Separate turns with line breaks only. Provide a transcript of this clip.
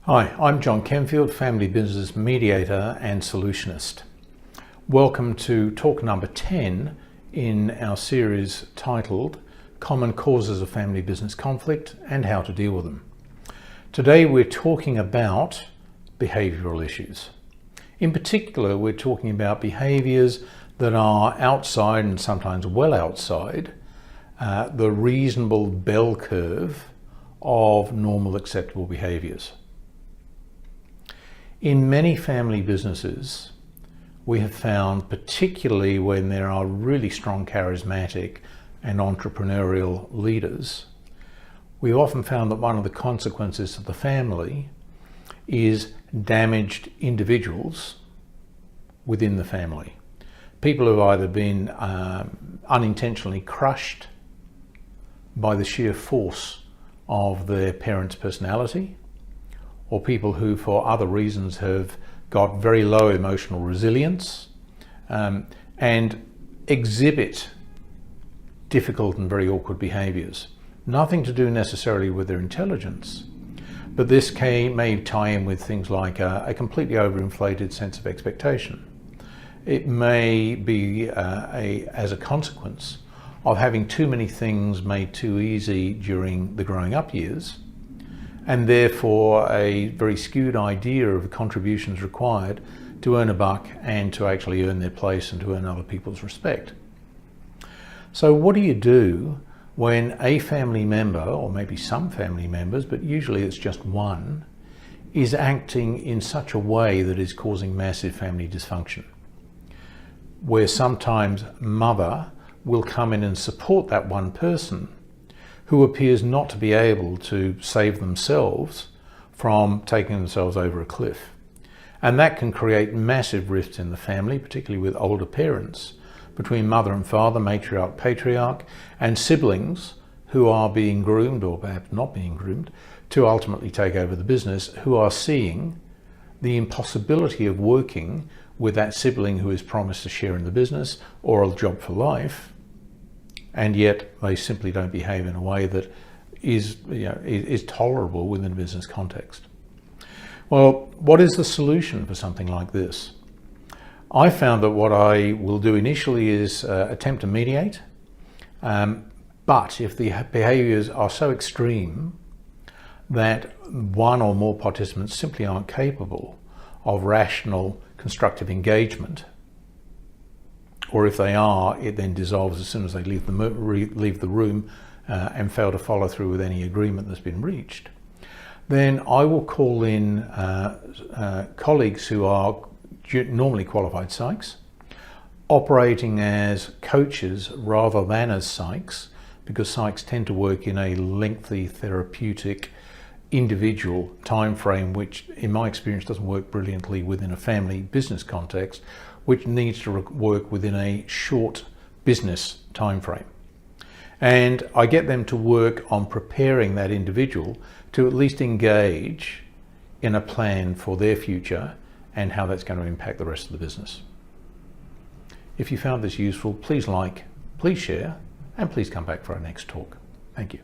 Hi, I'm John Kenfield, family business mediator and solutionist. Welcome to talk number 10 in our series titled Common Causes of Family Business Conflict and How to Deal with Them. Today we're talking about behavioural issues. In particular, we're talking about behaviours that are outside and sometimes well outside the reasonable bell curve of normal acceptable behaviours. In many family businesses, we have found, particularly when there are really strong charismatic and entrepreneurial leaders, we've often found that one of the consequences of the family is damaged individuals within the family. People who have either been unintentionally crushed by the sheer force of their parents' personality, or people who for other reasons have got very low emotional resilience and exhibit difficult and very awkward behaviours. Nothing to do necessarily with their intelligence, but this may tie in with things like a completely overinflated sense of expectation. It may be as a consequence of having too many things made too easy during the growing up years, and therefore a very skewed idea of the contributions required to earn a buck and to actually earn their place and to earn other people's respect. So what do you do when a family member, or maybe some family members, but usually it's just one, is acting in such a way that is causing massive family dysfunction? Where sometimes mother will come in and support that one person who appears not to be able to save themselves from taking themselves over a cliff. And that can create massive rifts in the family, particularly with older parents, between mother and father, matriarch, patriarch, and siblings who are being groomed, or perhaps not being groomed, to ultimately take over the business, who are seeing the impossibility of working with that sibling who is promised a share in the business or a job for life, and yet they simply don't behave in a way that is tolerable within a business context. Well, what is the solution for something like this? I found that what I will do initially is attempt to mediate, but if the behaviours are so extreme that one or more participants simply aren't capable of rational, constructive engagement, or if they are, it then dissolves as soon as they leave the room and fail to follow through with any agreement that's been reached, then I will call in colleagues who are normally qualified psychs, operating as coaches rather than as psychs, because psychs tend to work in a lengthy, therapeutic, individual time frame, which in my experience doesn't work brilliantly within a family business context, which needs to work within a short business time frame. And I get them to work on preparing that individual to at least engage in a plan for their future and how that's going to impact the rest of the business. If you found this useful, please like, please share, and please come back for our next talk. Thank you.